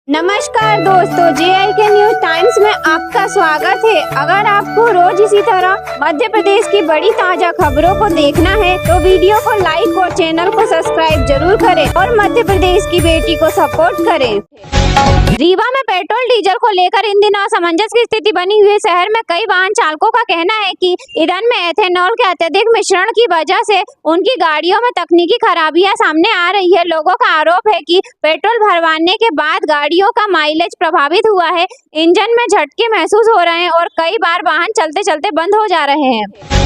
नमस्कार दोस्तों, JIK news times में आपका स्वागत है। अगर आपको रोज इसी तरह मध्य प्रदेश की बड़ी ताजा खबरों को देखना है तो वीडियो को लाइक और चैनल को सब्सक्राइब जरूर करें और मध्य प्रदेश की बेटी को सपोर्ट करें। रीवा में पेट्रोल डीजल को लेकर इन दिनों असमंजस की स्थिति बनी हुई है। शहर में कई वाहन चालकों का कहना है कि ईंधन में एथेनॉल के अत्यधिक मिश्रण की वजह से उनकी गाड़ियों में तकनीकी खराबियां सामने आ रही है। लोगों का आरोप है कि पेट्रोल भरवाने के बाद गाड़ियों का माइलेज प्रभावित हुआ है, इंजन में झटके महसूस हो रहे हैं और कई बार वाहन चलते चलते बंद हो जा रहे हैं।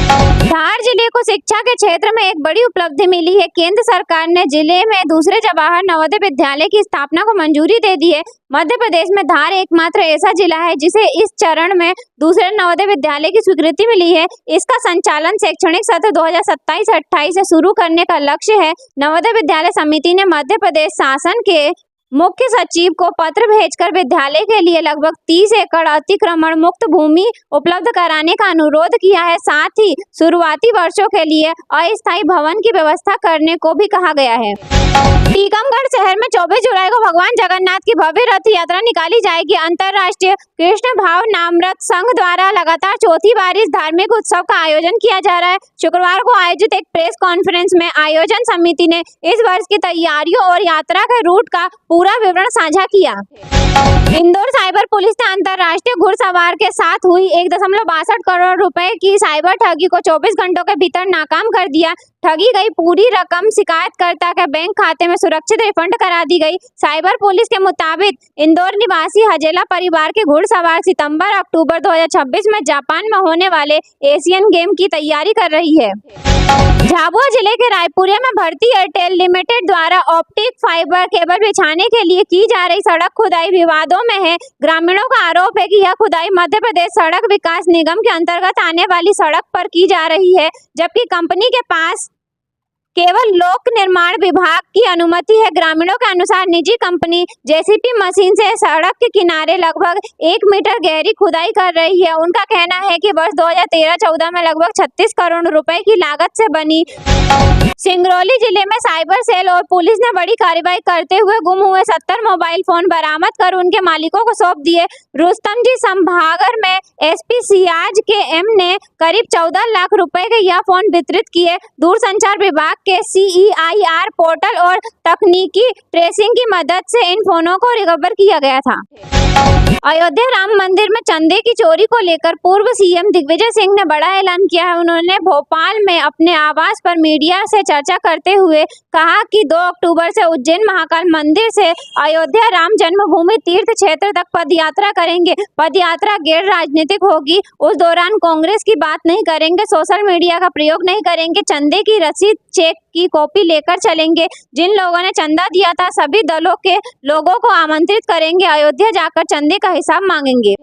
धार जिले को शिक्षा के क्षेत्र में एक बड़ी उपलब्धि मिली है। केंद्र सरकार ने जिले में दूसरे जवाहर नवोदय विद्यालय की स्थापना को मंजूरी दे दी है। मध्य प्रदेश में धार एकमात्र ऐसा जिला है जिसे इस चरण में दूसरे नवोदय विद्यालय की स्वीकृति मिली है। इसका संचालन शैक्षणिक सत्र 2027-28 से शुरू करने का लक्ष्य है। नवोदय विद्यालय समिति ने मध्य प्रदेश शासन के मुख्य सचिव को पत्र भेजकर विद्यालय के लिए लगभग 30 एकड़ अतिक्रमण मुक्त भूमि उपलब्ध कराने का अनुरोध किया है। साथ ही शुरुआती वर्षों के लिए अस्थायी भवन की व्यवस्था करने को भी कहा गया है। टीकमगढ़ शहर में 24 जुलाई को भगवान जगन्नाथ की भव्य रथ यात्रा निकाली जाएगी। अंतर्राष्ट्रीय कृष्ण भावनामृत संघ द्वारा लगातार चौथी बार इस धार्मिक उत्सव का आयोजन किया जा रहा है। शुक्रवार को आयोजित एक प्रेस कॉन्फ्रेंस में आयोजन समिति ने इस वर्ष की तैयारियों और यात्रा के रूट का पूरा विवरण साझा किया। इंदौर साइबर पुलिस ने अंतर्राष्ट्रीय घुड़सवार के साथ हुई 1.62 करोड़ रुपए की साइबर ठगी को 24 घंटों के भीतर नाकाम कर दिया। ठगी गई पूरी रकम शिकायतकर्ता के बैंक खाते में सुरक्षित रिफंड करा दी गई। साइबर पुलिस के मुताबिक इंदौर निवासी हजेला परिवार के घुड़सवार सितंबर-अक्टूबर 2026 में जापान में होने वाले एशियन गेम की तैयारी कर रही है। झाबुआ जिले के रायपुरिया में भारती एयरटेल लिमिटेड द्वारा ऑप्टिक फाइबर केबल बिछाने के लिए की जा रही सड़क खुदाई विवादों में है। ग्रामीणों का आरोप है कि यह खुदाई मध्य प्रदेश सड़क विकास निगम के अंतर्गत आने वाली सड़क पर की जा रही है, जबकि कंपनी के पास केवल लोक निर्माण विभाग की अनुमति है। ग्रामीणों के अनुसार निजी कंपनी जेसीबी मशीन से सड़क के किनारे लगभग 1 मीटर गहरी खुदाई कर रही है। उनका कहना है कि वर्ष 2013-14 में लगभग 36 करोड़ रुपए की लागत से बनी। सिंगरौली जिले में साइबर सेल और पुलिस ने बड़ी कार्रवाई करते हुए गुम हुए 70 मोबाइल फोन बरामद कर उनके मालिकों को सौंप दिए। रुस्तम जी संभागर में एसपी सियाज के एम ने करीब 14 लाख रुपए के यह फोन वितरित किए। दूरसंचार विभाग के CEIR पोर्टल और तकनीकी ट्रेसिंग की मदद से इन फोनों को रिकवर किया गया था। अयोध्या राम मंदिर में चंदे की चोरी को लेकर पूर्व सीएम दिग्विजय सिंह ने बड़ा ऐलान किया है। उन्होंने भोपाल में अपने आवास पर मीडिया से चर्चा करते हुए कहा कि 2 अक्टूबर से उज्जैन महाकाल मंदिर से अयोध्या राम जन्मभूमि तीर्थ क्षेत्र तक पदयात्रा करेंगे। पदयात्रा गैर राजनीतिक होगी। उस दौरान कांग्रेस की बात नहीं करेंगे, सोशल मीडिया का प्रयोग नहीं करेंगे, चंदे की रसीद चेक की कॉपी लेकर चलेंगे। जिन लोगों ने चंदा दिया था सभी दलों के लोगों को आमंत्रित करेंगे। अयोध्या जाकर चंदे का हिसाब मांगेंगे।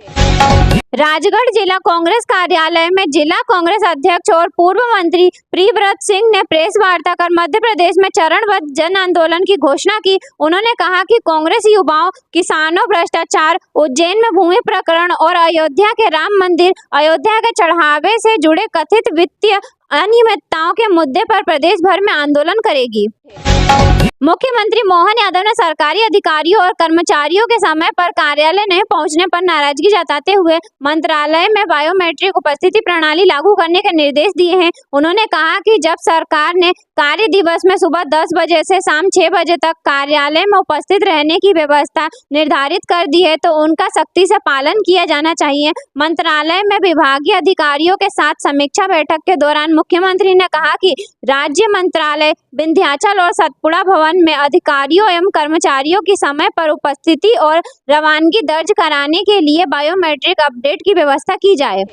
राजगढ़ जिला कांग्रेस कार्यालय में जिला कांग्रेस अध्यक्ष और पूर्व मंत्री प्रियव्रत सिंह ने प्रेस वार्ता कर मध्य प्रदेश में चरणबद्ध जन आंदोलन की घोषणा की। उन्होंने कहा कि कांग्रेस युवाओं, किसानों, भ्रष्टाचार, उज्जैन में भूमि प्रकरण और अयोध्या के राम मंदिर, अयोध्या के चढ़ावे से जुड़े कथित वित्तीय अनियमितताओं के मुद्दे पर प्रदेश भर में आंदोलन करेगी। मुख्यमंत्री मोहन यादव ने सरकारी अधिकारियों और कर्मचारियों के समय पर कार्यालय नहीं पहुंचने पर नाराजगी जताते हुए मंत्रालय में बायोमेट्रिक उपस्थिति प्रणाली लागू करने के निर्देश दिए हैं। उन्होंने कहा कि जब सरकार ने कार्य दिवस में सुबह 10 बजे से शाम 6 बजे तक कार्यालय में उपस्थित रहने की व्यवस्था निर्धारित कर दी है तो उनका सख्ती से पालन किया जाना चाहिए। मंत्रालय में विभागीय अधिकारियों के साथ समीक्षा बैठक के दौरान मुख्यमंत्री ने कहा कि राज्य मंत्रालय विंध्याचल और सतपुड़ा भवन में अधिकारियों एवं कर्मचारियों की समय पर उपस्थिति और रवानगी दर्ज कराने के लिए बायोमेट्रिक अपडेट की व्यवस्था की जाए।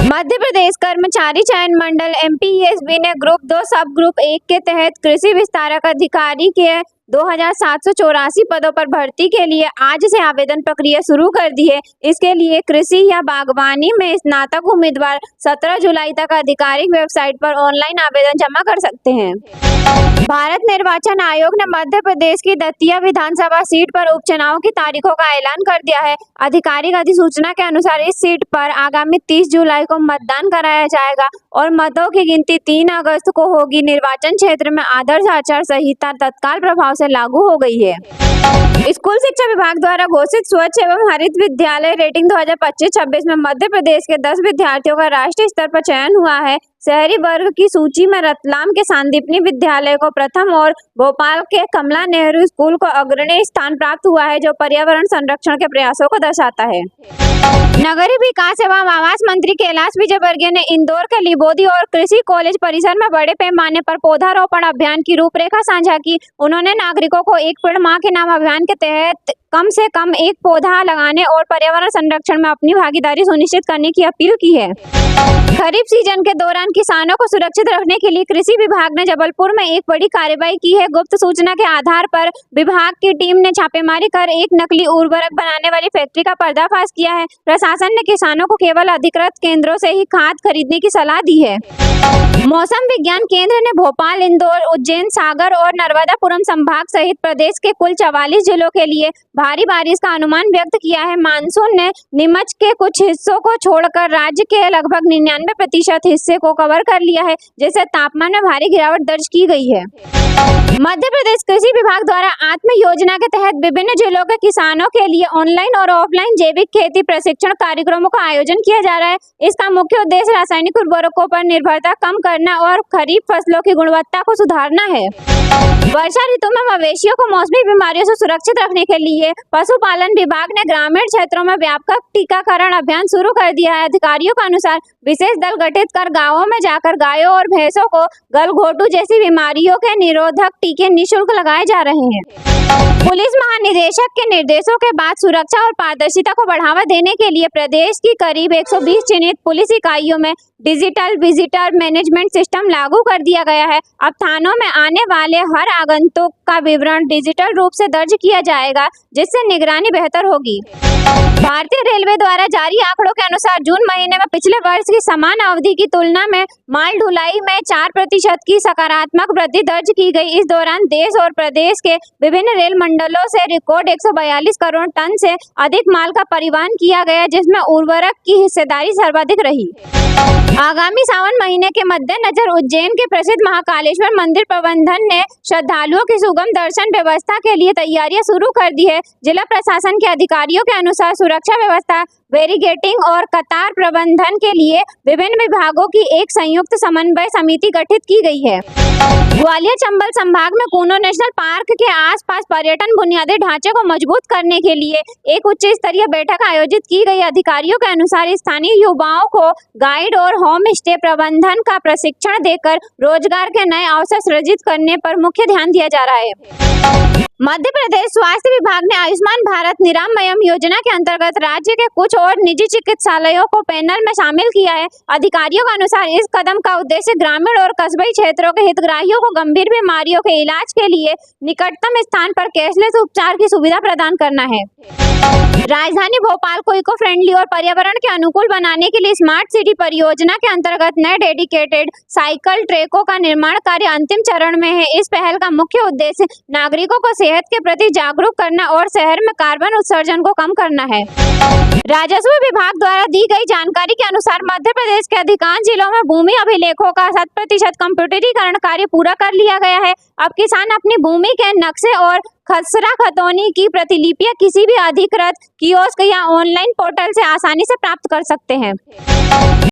मध्य प्रदेश कर्मचारी चयन मंडल MPESB ने ग्रुप 2 सब ग्रुप 1 के तहत कृषि विस्तारक अधिकारी के 2784 पदों पर भर्ती के लिए आज से आवेदन प्रक्रिया शुरू कर दी है। इसके लिए कृषि या बागवानी में स्नातक उम्मीदवार 17 जुलाई तक आधिकारिक वेबसाइट पर ऑनलाइन आवेदन जमा कर सकते हैं। भारत निर्वाचन आयोग ने मध्य प्रदेश की दतिया विधानसभा सीट पर उपचुनाव की तारीखों का ऐलान कर दिया है। आधिकारिक अधिसूचना के अनुसार इस सीट पर आगामी 30 जुलाई को मतदान कराया जाएगा और मतों की गिनती 3 अगस्त को होगी। निर्वाचन क्षेत्र में आदर्श आचार संहिता तत्काल प्रभाव से लागू हो गई है। स्कूल शिक्षा विभाग द्वारा घोषित स्वच्छ एवं हरित विद्यालय रेटिंग 2025-26 में मध्य प्रदेश के 10 विद्यार्थियों का राष्ट्रीय स्तर पर चयन हुआ है। शहरी वर्ग की सूची में रतलाम के सांदीपनी विद्यालय को प्रथम और भोपाल के कमला नेहरू स्कूल को अग्रणी स्थान प्राप्त हुआ है, जो पर्यावरण संरक्षण के प्रयासों को दर्शाता है। नगरीय विकास एवं आवास मंत्री कैलाश विजयवर्गीय ने इंदौर के लिबोदी और कृषि कॉलेज परिसर में बड़े पैमाने पर पौधारोपण अभियान की रूपरेखा साझा की। उन्होंने नागरिकों को एक पेड़ मां के नाम अभियान के तहत कम से कम एक पौधा लगाने और पर्यावरण संरक्षण में अपनी भागीदारी सुनिश्चित करने की अपील की है। खरीफ सीजन के दौरान किसानों को सुरक्षित रखने के लिए कृषि विभाग ने जबलपुर में एक बड़ी कार्रवाई की है। गुप्त सूचना के आधार पर विभाग की टीम ने छापेमारी कर एक नकली उर्वरक बनाने वाली फैक्ट्री का पर्दाफाश किया है। प्रशासन ने किसानों को केवल अधिकृत केंद्रों से ही खाद खरीदने की सलाह दी है। मौसम विज्ञान केंद्र ने भोपाल, इंदौर, उज्जैन, सागर और नर्मदापुरम संभाग सहित प्रदेश के कुल 44 जिलों के लिए भारी बारिश का अनुमान व्यक्त किया है। मानसून ने नीमच के कुछ हिस्सों को छोड़कर राज्य के लगभग 99% हिस्से को कवर कर लिया है, जिससे तापमान में भारी गिरावट दर्ज की गई है। मध्य प्रदेश कृषि विभाग द्वारा आत्म योजना के तहत विभिन्न जिलों के किसानों के लिए ऑनलाइन और ऑफलाइन जैविक खेती प्रशिक्षण कार्यक्रमों का आयोजन किया जा रहा है। इसका मुख्य उद्देश्य रासायनिक उर्वरकों पर निर्भरता कम करना और खरीफ फसलों की गुणवत्ता को सुधारना है। वर्षा ऋतु में मवेशियों को मौसमी बीमारियों से सुरक्षित रखने के लिए पशुपालन विभाग ने ग्रामीण क्षेत्रों में व्यापक टीकाकरण अभियान शुरू कर दिया है। अधिकारियों के अनुसार विशेष दल गठित कर गाँवों में जाकर गायों और भैंसों को गलघोटू जैसी बीमारियों के निरोधक टीके निःशुल्क लगाए जा रहे हैं। पुलिस महानिदेशक के निर्देशों के बाद सुरक्षा और पारदर्शिता को बढ़ावा देने के लिए प्रदेश की करीब 120 चिन्हित पुलिस इकाइयों में डिजिटल विजिटर मैनेजमेंट सिस्टम लागू कर दिया गया है। अब थानों में आने वाले हर आगंतुक का विवरण डिजिटल रूप से दर्ज किया जाएगा, जिससे निगरानी बेहतर होगी। भारतीय रेलवे द्वारा जारी आंकड़ों के अनुसार जून महीने में पिछले वर्ष की समान अवधि की तुलना में माल ढुलाई में 4% की सकारात्मक वृद्धि दर्ज की गई। इस दौरान देश और प्रदेश के विभिन्न रेल मंडलों से रिकॉर्ड 142 करोड़ टन से अधिक माल का परिवहन किया गया, जिसमें उर्वरक की हिस्सेदारी सर्वाधिक रही। आगामी सावन महीने के मद्देनजर उज्जैन के प्रसिद्ध महाकालेश्वर मंदिर प्रबंधन ने श्रद्धालुओं की सुगम दर्शन व्यवस्था के लिए तैयारियां शुरू कर दी है। जिला प्रशासन के अधिकारियों के अनुसार सुरक्षा व्यवस्था, बैरिकेडिंग और कतार प्रबंधन के लिए विभिन्न विभागों की एक संयुक्त समन्वय समिति गठित की गई है। ग्वालियर चंबल संभाग में कूनो नेशनल पार्क के आसपास पर्यटन बुनियादी ढांचे को मजबूत करने के लिए एक उच्च स्तरीय बैठक आयोजित की गई। अधिकारियों के अनुसार स्थानीय युवाओं को गाइड और होम स्टे प्रबंधन का प्रशिक्षण देकर रोजगार के नए अवसर सृजित करने पर मुख्य ध्यान दिया जा रहा है। मध्य प्रदेश स्वास्थ्य विभाग ने आयुष्मान भारत निरामयम योजना के अंतर्गत राज्य के कुछ और निजी चिकित्सालयों को पैनल में शामिल किया है। अधिकारियों के अनुसार इस कदम का उद्देश्य ग्रामीण और कस्बई क्षेत्रों के हितग्राहियों को गंभीर बीमारियों के इलाज के लिए निकटतम स्थान पर कैशलेस उपचार की सुविधा प्रदान करना है। राजधानी भोपाल को इको फ्रेंडली और पर्यावरण के अनुकूल बनाने के लिए स्मार्ट सिटी परियोजना के अंतर्गत नए डेडिकेटेड साइकिल ट्रैकों का निर्माण कार्य अंतिम चरण में है। इस पहल का मुख्य उद्देश्य नागरिकों को सेहत के प्रति जागरूक करना और शहर में कार्बन उत्सर्जन को कम करना है। राजस्व विभाग द्वारा दी गई जानकारी के अनुसार मध्य प्रदेश के अधिकांश जिलों में भूमि अभिलेखों का 100% कंप्यूटरीकरण कार्य पूरा कर लिया गया है। अब किसान अपनी भूमि के नक्शे और खसरा खतौनी की प्रतिलिपियां किसी भी अधिकृत कियोस्क या ऑनलाइन पोर्टल से आसानी से प्राप्त कर सकते हैं।